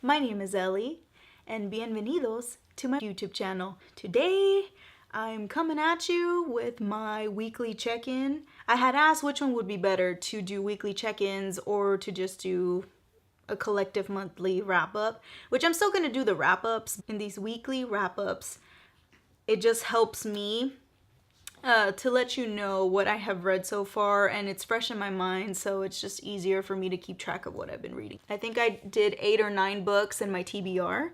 My name is Ellie, and bienvenidos to my YouTube channel. Today, I'm coming at you with my weekly check-in. I had asked which one would be better, to do weekly check-ins or to just do a collective monthly wrap-up, which I'm still going to do the wrap-ups. In these weekly wrap-ups, it just helps me to let you know what I have read so far, and it's fresh in my mind, so it's just easier for me to keep track of what I've been reading. I think I did 8 or 9 books in my TBR.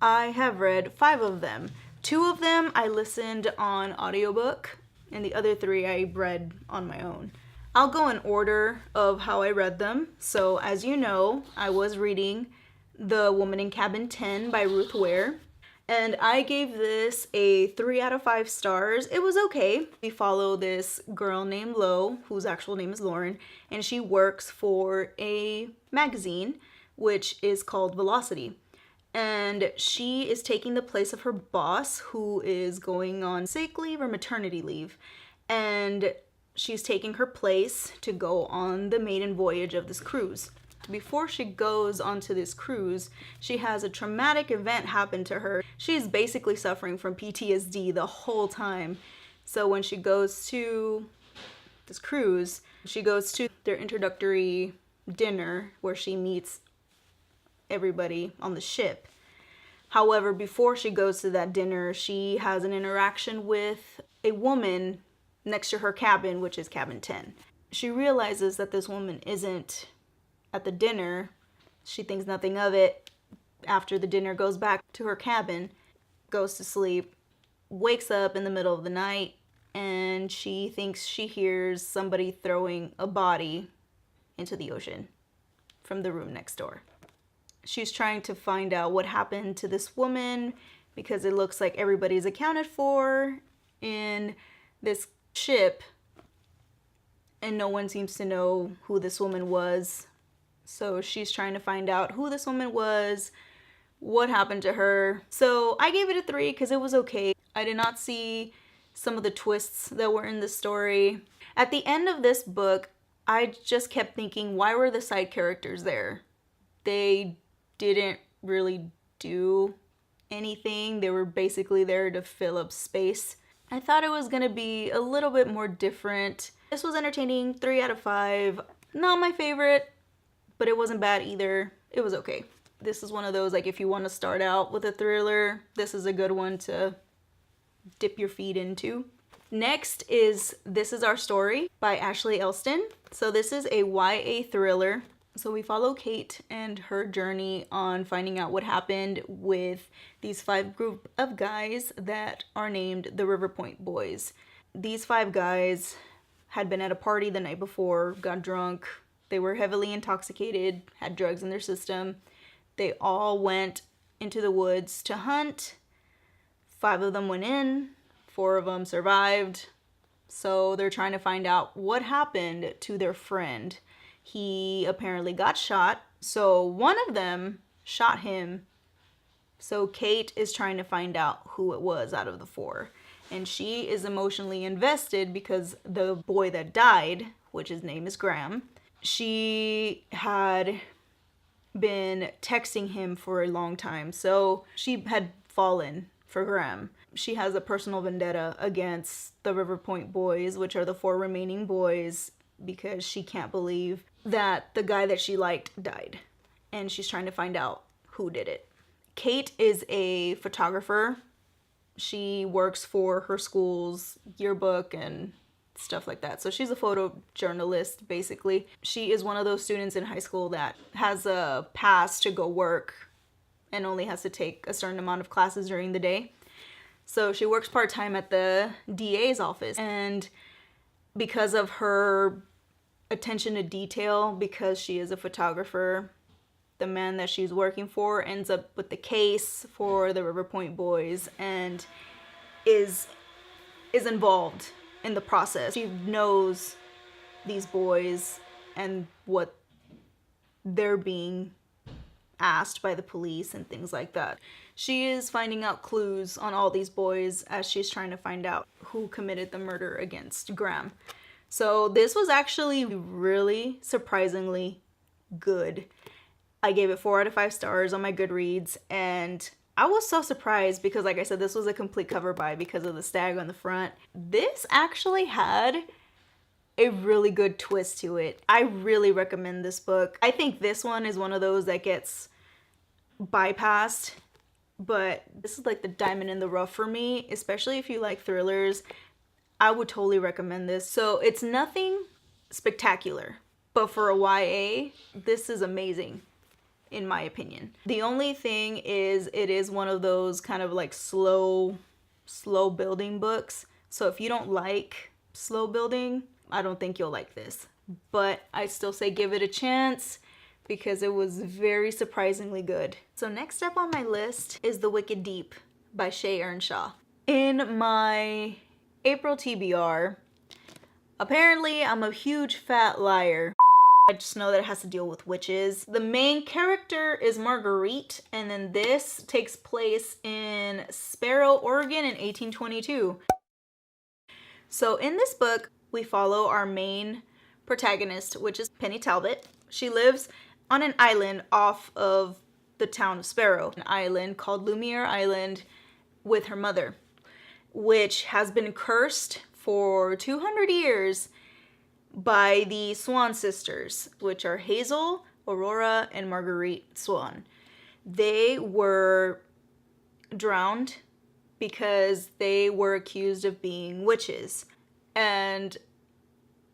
I have read 5 of them. 2 of them I listened on audiobook, and the other 3 I read on my own. I'll go in order of how I read them. So as you know, I was reading The Woman in Cabin 10 by Ruth Ware. And I gave this a 3 out of 5 stars. It was okay. We follow this girl named Lo, whose actual name is Lauren, and she works for a magazine, which is called Velocity. And she is taking the place of her boss, who is going on sick leave or maternity leave. And she's taking her place to go on the maiden voyage of this cruise. Before she goes onto this cruise, she has a traumatic event happen to her. She's basically suffering from PTSD the whole time. So when she goes to this cruise, she goes to their introductory dinner where she meets everybody on the ship. However, before she goes to that dinner, she has an interaction with a woman next to her cabin, which is cabin 10. She realizes that this woman isn't at the dinner. She thinks nothing of it. After the dinner, goes back to her cabin, goes to sleep, wakes up in the middle of the night, and she thinks she hears somebody throwing a body into the ocean from the room next door. She's trying to find out what happened to this woman because it looks like everybody's accounted for in this ship, and no one seems to know who this woman was. So she's trying to find out who this woman was, what happened to her. So I gave it a 3 because it was okay. I did not see some of the twists that were in the story. At the end of this book, I just kept thinking, why were the side characters there? They didn't really do anything. They were basically there to fill up space. I thought it was gonna be a little bit more different. This was entertaining, 3 out of 5. Not my favorite, but it wasn't bad either. It was okay. This is one of those, like, if you want to start out with a thriller, this is a good one to dip your feet into. Next is This Is Our Story by Ashley Elston. So this is a YA thriller. So we follow Kate and her journey on finding out what happened with these 5 group of guys that are named the River Point Boys. These 5 guys had been at a party the night before, got drunk. They were heavily intoxicated, had drugs in their system. They all went into the woods to hunt. 5 of them went in, 4 of them survived. So they're trying to find out what happened to their friend. He apparently got shot, so one of them shot him. So Kate is trying to find out who it was out of the 4. And she is emotionally invested because the boy that died, which his name is Graham, she had been texting him for a long time. So she had fallen for Graham. She has a personal vendetta against the River Point Boys, which are the 4 remaining boys, because she can't believe that the guy that she liked died. And she's trying to find out who did it. Kate is a photographer. She works for her school's yearbook and stuff like that. So she's a photojournalist, basically. She is one of those students in high school that has a pass to go work and only has to take a certain amount of classes during the day. So she works part-time at the DA's office. And because of her attention to detail, because she is a photographer, the man that she's working for ends up with the case for the River Point Boys and is involved in the process. She knows these boys and what they're being asked by the police and things like that. She is finding out clues on all these boys as she's trying to find out who committed the murder against Graham. So this was actually really surprisingly good. I gave it 4 out of 5 stars on my Goodreads, and I was so surprised because, like I said, this was a complete cover buy because of the stag on the front. This actually had a really good twist to it. I really recommend this book. I think this one is one of those that gets bypassed, but this is like the diamond in the rough for me, especially if you like thrillers. I would totally recommend this. So it's nothing spectacular, but for a YA, this is amazing in my opinion. The only thing is it is one of those kind of like slow building books. So if you don't like slow building, I don't think you'll like this. But I still say give it a chance because it was very surprisingly good. So next up on my list is The Wicked Deep by Shea Earnshaw. In my April TBR, apparently I'm a huge fat liar. I just know that it has to deal with witches. The main character is Marguerite, and then this takes place in Sparrow, Oregon in 1822. So in this book, we follow our main protagonist, which is Penny Talbot. She lives on an island off of the town of Sparrow, an island called Lumiere Island, with her mother, which has been cursed for 200 years by the Swan sisters, which are Hazel, Aurora, and Marguerite Swan. They were drowned because they were accused of being witches, and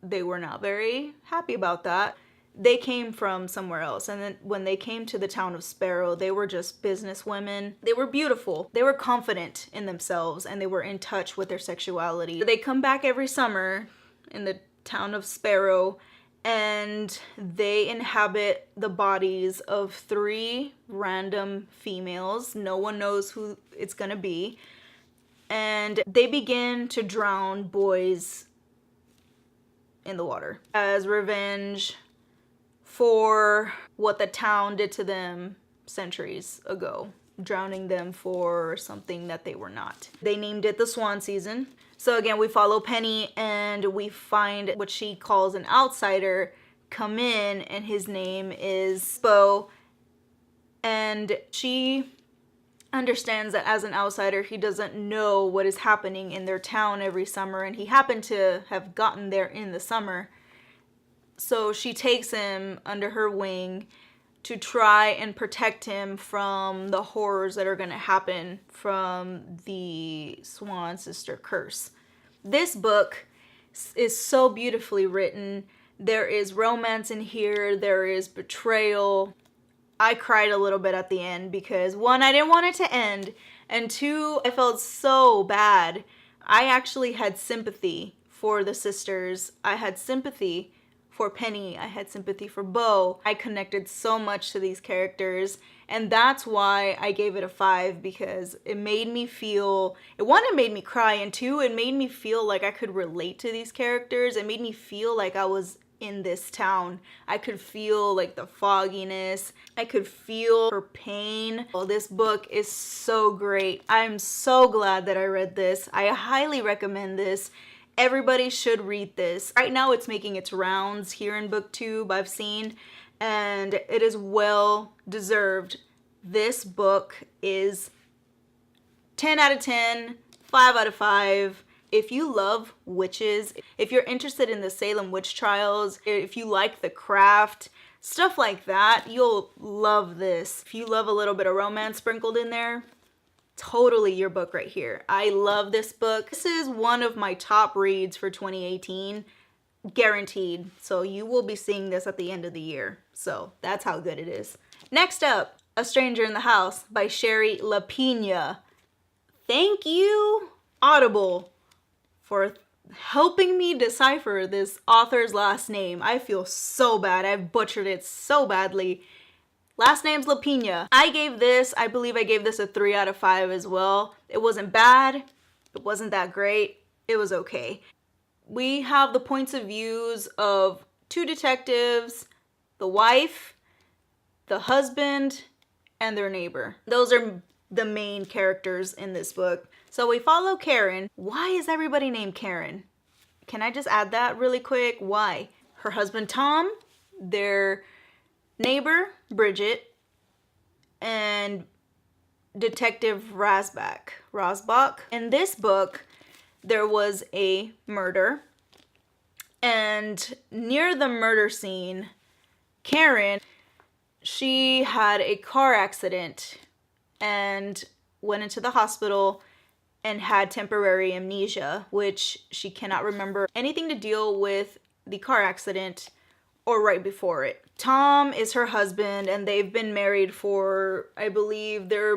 they were not very happy about that. They came from somewhere else, and then when they came to the town of Sparrow, they were just business women. They were beautiful. They were confident in themselves, and they were in touch with their sexuality. They come back every summer in the town of Sparrow, and they inhabit the bodies of 3 random females. No one knows who it's gonna be. And they begin to drown boys in the water as revenge for what the town did to them centuries ago, drowning them for something that they were not. They named it the Swan Season. So again, we follow Penny and we find what she calls an outsider come in, and his name is Bo. And she understands that as an outsider, he doesn't know what is happening in their town every summer, and he happened to have gotten there in the summer. So she takes him under her wing to try and protect him from the horrors that are going to happen from the Swan Sister curse. This book is so beautifully written. There is romance in here. There is betrayal. I cried a little bit at the end because 1, I didn't want it to end, and 2, I felt so bad. I actually had sympathy for the sisters. I had sympathy for Penny. I had sympathy for Bo. I connected so much to these characters, and that's why I gave it a 5, because it made me feel, 1, it made me cry, and 2, it made me feel like I could relate to these characters. It made me feel like I was in this town. I could feel like the fogginess. I could feel her pain. Oh, this book is so great. I'm so glad that I read this. I highly recommend this. Everybody should read this. Right now it's making its rounds here in BookTube, I've seen, and it is well deserved. This book is 10 out of 10, 5 out of 5. If you love witches, if you're interested in the Salem witch trials, if you like the craft, stuff like that, you'll love this. If you love a little bit of romance sprinkled in there, totally your book right here. I love this book. This is one of my top reads for 2018, guaranteed. So you will be seeing this at the end of the year. So that's how good it is. Next up, A Stranger in the House by Sherry LaPina. Thank you, Audible, for helping me decipher this author's last name. I feel so bad. I've butchered it so badly. Last name's LaPina. I believe I gave this a 3 out of 5 as well. It wasn't bad. It wasn't that great. It was okay. We have the points of views of 2 detectives, the wife, the husband, and their neighbor. Those are the main characters in this book. So we follow Karen. Why is everybody named Karen? Can I just add that really quick? Why? Her husband Tom, their neighbor, Bridget, and Detective Rosbach. In this book, there was a murder, and near the murder scene, Karen, she had a car accident and went into the hospital and had temporary amnesia, which she cannot remember anything to deal with the car accident or right before it. Tom is her husband, and they've been married for, I believe, they're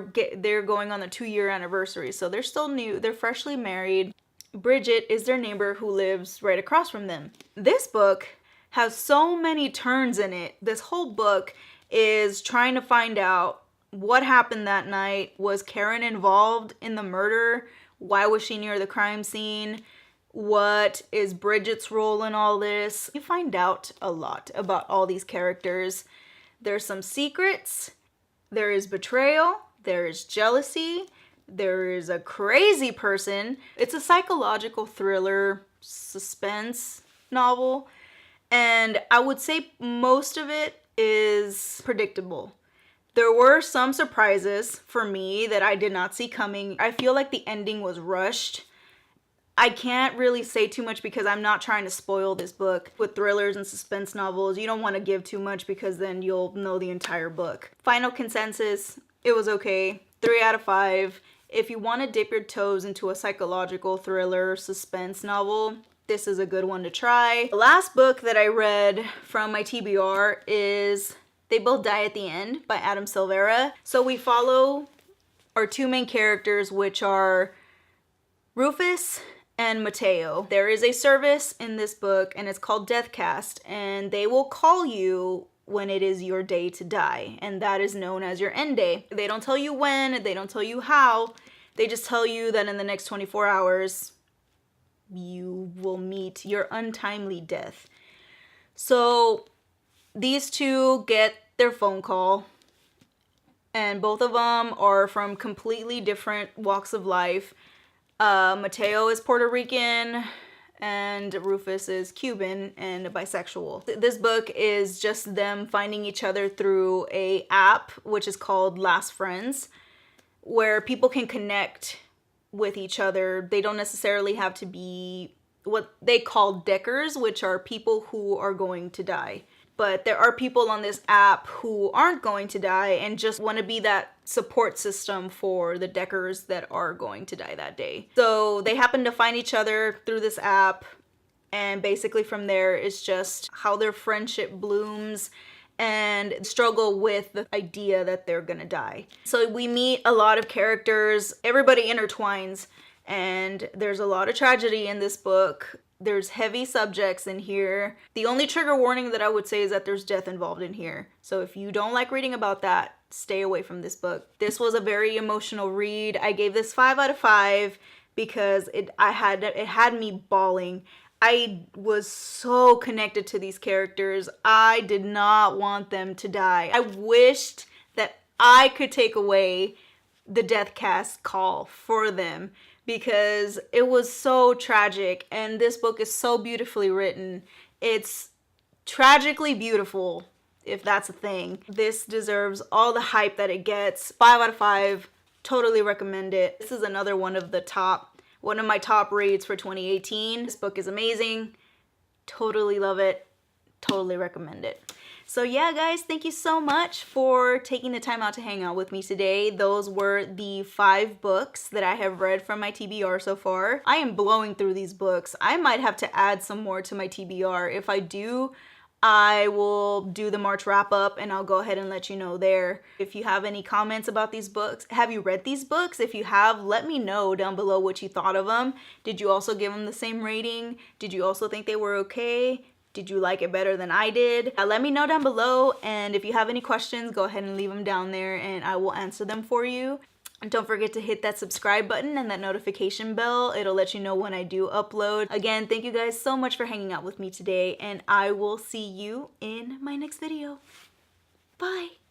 going on the 2-year anniversary, so they're still new. They're freshly married. Bridget is their neighbor who lives right across from them. This book has so many turns in it. This whole book is trying to find out what happened that night. Was Karen involved in the murder? Why was she near the crime scene? What is Bridget's role in all this? You find out a lot about all these characters. There's some secrets. There is betrayal. There is jealousy. There is a crazy person. It's a psychological thriller, suspense novel. And I would say most of it is predictable. There were some surprises for me that I did not see coming. I feel like the ending was rushed. I can't really say too much because I'm not trying to spoil this book. With thrillers and suspense novels, you don't want to give too much because then you'll know the entire book. Final consensus, it was okay. 3 out of 5. If you want to dip your toes into a psychological thriller suspense novel, this is a good one to try. The last book that I read from my TBR is They Both Die at the End by Adam Silvera. So we follow our 2 main characters, which are Rufus and Mateo. There is a service in this book, and it's called Deathcast, and they will call you when it is your day to die, and that is known as your end day. They don't tell you when, they don't tell you how, they just tell you that in the next 24 hours, you will meet your untimely death. So these 2 get their phone call, and both of them are from completely different walks of life. Mateo is Puerto Rican and Rufus is Cuban and bisexual. This book is just them finding each other through a app which is called Last Friends, where people can connect with each other. They don't necessarily have to be what they call deckers, which are people who are going to die. But there are people on this app who aren't going to die and just want to be that support system for the deckers that are going to die that day. So they happen to find each other through this app, and basically from there it's just how their friendship blooms and struggle with the idea that they're gonna die. So we meet a lot of characters, everybody intertwines, and there's a lot of tragedy in this book. There's heavy subjects in here. The only trigger warning that I would say is that there's death involved in here. So if you don't like reading about that, stay away from this book. This was a very emotional read. I gave this 5 out of 5 because it had me bawling. I was so connected to these characters. I did not want them to die. I wished that I could take away the Deathcast call for them, because it was so tragic, and this book is so beautifully written. It's tragically beautiful, if that's a thing. This deserves all the hype that it gets. 5 out of 5, totally recommend it. This is another one of my top reads for 2018. This book is amazing. Totally love it. Totally recommend it. So yeah, guys, thank you so much for taking the time out to hang out with me today. Those were the 5 books that I have read from my TBR so far. I am blowing through these books. I might have to add some more to my TBR. If I do, I will do the March wrap up and I'll go ahead and let you know there. If you have any comments about these books, have you read these books? If you have, let me know down below what you thought of them. Did you also give them the same rating? Did you also think they were okay? Did you like it better than I did? Let me know down below, and if you have any questions, go ahead and leave them down there and I will answer them for you. And don't forget to hit that subscribe button and that notification bell. It'll let you know when I do upload. Again, thank you guys so much for hanging out with me today, and I will see you in my next video. Bye!